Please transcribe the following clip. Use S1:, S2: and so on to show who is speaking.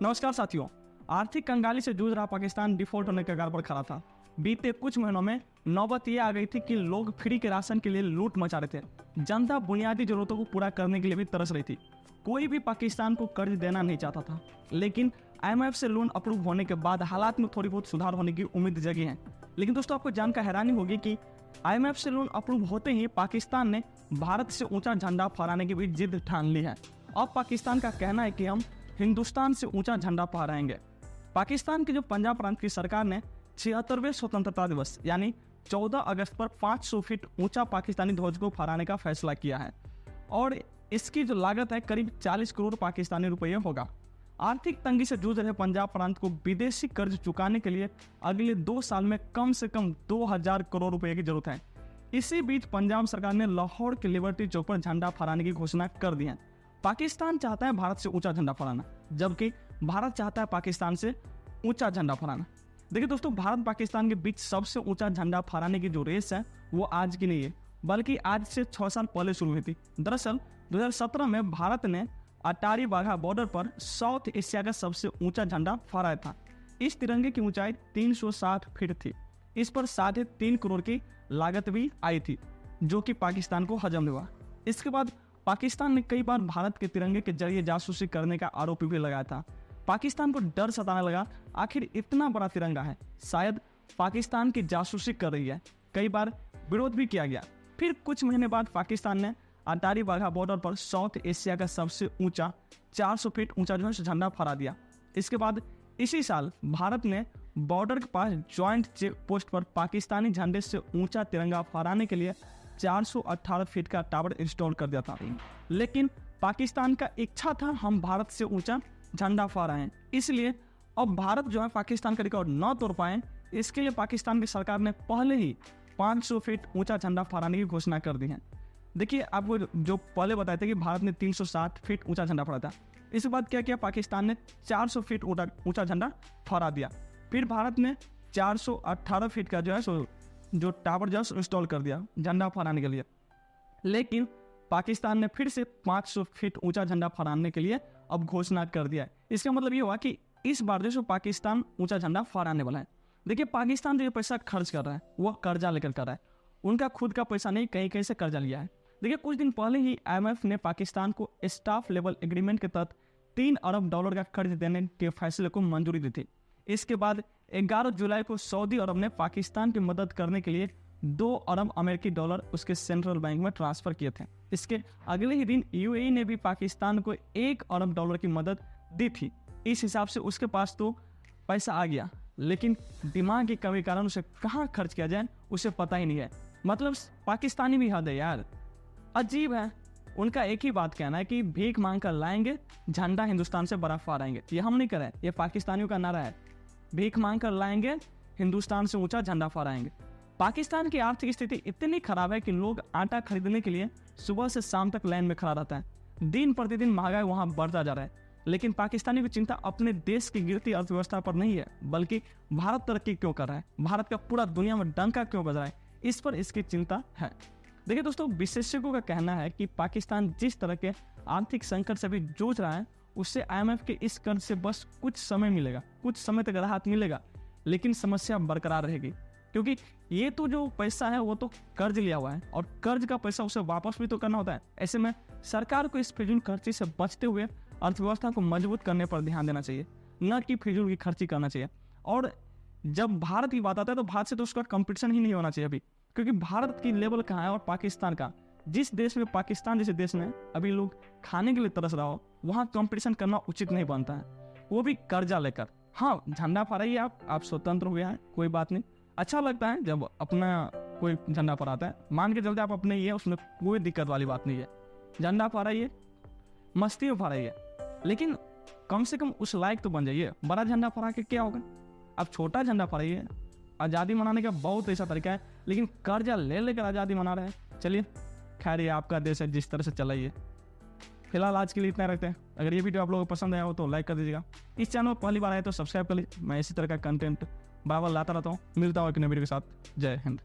S1: नमस्कार साथियों। आर्थिक कंगाली से जूझ रहा पाकिस्तान डिफॉल्ट होने के कगार पर खड़ा था। बीते कुछ महीनों में नौबत ये आ गई थी कि लोग फ्री के राशन के लिए लूट मचा रहे थे। जनता बुनियादी जरूरतों को पूरा करने के लिए भी तरस रही थी। कोई भी पाकिस्तान को कर्ज देना नहीं चाहता था, लेकिन IMF से लोन अप्रूव होने के बाद हालात में थोड़ी बहुत सुधार होने की उम्मीद जगी है। लेकिन दोस्तों, आपको जानकर हैरानी होगी कि IMF से लोन अप्रूव होते ही पाकिस्तान ने भारत से ऊंचा झंडा फहराने की भी जिद ठान ली है। अब पाकिस्तान का कहना है कि हम हिंदुस्तान से ऊंचा झंडा फहराएंगे। पाकिस्तान के जो पंजाब प्रांत की सरकार ने 76वें स्वतंत्रता दिवस यानी 14 अगस्त पर 500 फीट ऊंचा पाकिस्तानी ध्वज को फहराने का फैसला किया है और इसकी जो लागत है करीब 40 करोड़ पाकिस्तानी रुपये होगा। आर्थिक तंगी से जूझ रहे पंजाब प्रांत को विदेशी कर्ज चुकाने के लिए अगले 2 साल में कम से कम 2000 करोड़ रुपए की जरूरत है। इसी बीच पंजाब सरकार ने लाहौर के लिबर्टी चौक पर झंडा फहराने की घोषणा कर दी है। पाकिस्तान चाहता है भारत से ऊंचा झंडा फहराना, जबकि भारत चाहता है पाकिस्तान से ऊंचा झंडा फहराना। देखिए दोस्तों, भारत पाकिस्तान के बीच सबसे ऊंचा झंडा फहराने की जो रेस है वो आज की नहीं है, बल्कि आज से 6 साल पहले शुरू हुई थी। दरअसल 2017 में भारत ने अटारी वाघा बॉर्डर पर साउथ एशिया का सबसे ऊंचा झंडा फहराया था। इस तिरंगे की ऊंचाई 360 फीट थी। इस पर 3.5 करोड़ की लागत भी आई थी, जो कि पाकिस्तान को हजम हुआ। इसके बाद पाकिस्तान ने कई बार भारत के तिरंगे के जरिए जासूसी करने का आरोप भी लगाया था। पाकिस्तान को डर सताने लगा, आखिर इतना बड़ा तिरंगा है, शायद पाकिस्तान की जासूसी कर रही है। कई बार विरोध भी किया गया। फिर कुछ महीने बाद पाकिस्तान ने अटारी वाघा बॉर्डर पर साउथ एशिया का सबसे ऊंचा 400 फीट ऊंचा जो है झंडा फहरा दिया। इसके बाद इसी साल भारत ने बॉर्डर के पास ज्वाइंट चेक पोस्ट पर पाकिस्तानी झंडे से ऊंचा तिरंगा फहराने के लिए 418 फीट का टावर इंस्टॉल कर दिया था। लेकिन पाकिस्तान का इच्छा था हम भारत से ऊंचा झंडा फहराएं, इसलिए अब भारत जो है पाकिस्तान का रिकॉर्ड न तोड़ पाए, इसके लिए पाकिस्तान की सरकार ने पहले ही 500 फीट ऊंचा झंडा फहराने की घोषणा कर दी है। देखिए, आपको जो पहले बताए थे कि भारत ने 360 फीट ऊंचा झंडा फहराया था, इसके बाद क्या किया, पाकिस्तान ने 400 फीट ऊंचा झंडा फहरा दिया। फिर भारत ने 418 फीट का जो टावर जस्ट इंस्टॉल कर दिया झंडा फहराने के लिए। लेकिन पाकिस्तान ने फिर से 500 फीट ऊंचा झंडा फहराने के लिए अब घोषणा कर दिया है। इसका मतलब ये हुआ कि इस बार जो पाकिस्तान ऊंचा झंडा फहराने वाला है। देखिए, पाकिस्तान जो पैसा खर्च कर रहा है वो कर्जा लेकर कर रहा है, उनका खुद का पैसा नहीं, कहीं कहीं से कर्जा लिया है। देखिए, कुछ दिन पहले ही IMF ने पाकिस्तान को स्टाफ लेवल एग्रीमेंट के तहत $3 अरब का कर्ज देने के फैसले को मंजूरी दी थी। इसके बाद 11 जुलाई को सऊदी अरब ने पाकिस्तान की मदद करने के लिए $2 अरब अमेरिकी डॉलर उसके सेंट्रल बैंक में ट्रांसफर किए थे। इसके अगले ही दिन UAE ने भी पाकिस्तान को $1 अरब की मदद दी थी। इस हिसाब से उसके पास तो पैसा आ गया, लेकिन दिमाग की कमी कारण उसे कहाँ खर्च किया जाए उसे पता ही नहीं है। मतलब पाकिस्तानी भी हद है यार, अजीब है। उनका एक ही बात कहना है कि भीख मांग कर लाएंगे, झंडा हिंदुस्तान से बड़ा फहराएंगे। ये हम नहीं करें, ये पाकिस्तानियों का नारा है, भीख मांग कर लाएंगे, हिंदुस्तान से ऊंचा झंडा फहराएंगे। पाकिस्तान की आर्थिक स्थिति इतनी खराब है कि लोग आटा खरीदने के लिए सुबह से शाम तक लाइन में खड़ा रहता है। दिन प्रतिदिन महंगाई वहां बढ़ता जा रहा है, लेकिन पाकिस्तानी की चिंता अपने देश की गिरती अर्थव्यवस्था पर नहीं है, बल्कि भारत तरक्की क्यों कर रहा है, भारत का पूरा दुनिया में डंका क्यों बज रहा है, इस पर इसकी चिंता है। देखिए दोस्तों, विशेषज्ञों का कहना है कि पाकिस्तान जिस तरह के आर्थिक संकट से भी जूझ रहा है, उससे IMF के इस कर्ज से बस कुछ समय मिलेगा, कुछ समय तक राहत मिलेगा, लेकिन समस्या बरकरार रहेगी। क्योंकि ये तो जो पैसा है वो तो कर्ज लिया हुआ है और कर्ज का पैसा उसे वापस भी तो करना होता है। ऐसे में सरकार को इस फिजूल खर्ची से बचते हुए अर्थव्यवस्था को मजबूत करने पर ध्यान देना चाहिए, न कि फिजूल की खर्ची करना चाहिए। और जब भारत की बात आता है तो भारत से तो उसका कंपटीशन ही नहीं होना चाहिए अभी, क्योंकि भारत की लेवल कहाँ है और पाकिस्तान का। जिस देश में, पाकिस्तान जैसे देश में अभी लोग खाने के लिए तरस रहा हो, वहाँ कंपटीशन करना उचित नहीं बनता है, वो भी कर्जा लेकर। हाँ, झंडा फहराइए, आप स्वतंत्र हुए हैं, कोई बात नहीं, अच्छा लगता है जब अपना कोई झंडा फहराता है, मान के चलते आप अपने ही है, उसमें कोई दिक्कत वाली बात नहीं है। झंडा फहराइए, मस्ती में फहराइए, लेकिन कम से कम उस लायक तो बन जाइए। बड़ा झंडा फहरा के क्या होगा, आप छोटा झंडा फहराइए। आज़ादी मनाने का बहुत ऐसा तरीका है, लेकिन कर्जा ले लेकर आज़ादी मना रहे हैं। चलिए, खैर ये आपका देश है, जिस तरह से चलाइए। फिलहाल आज के लिए इतना रखते हैं। अगर ये वीडियो आप लोगों को पसंद आया हो तो लाइक कर दीजिएगा। इस चैनल पर पहली बार आए तो सब्सक्राइब कर लीजिए। मैं इसी तरह का कंटेंट बार बार लाता रहता हूँ। मिलता हूँ एक नए वीडियो के साथ। जय हिंद।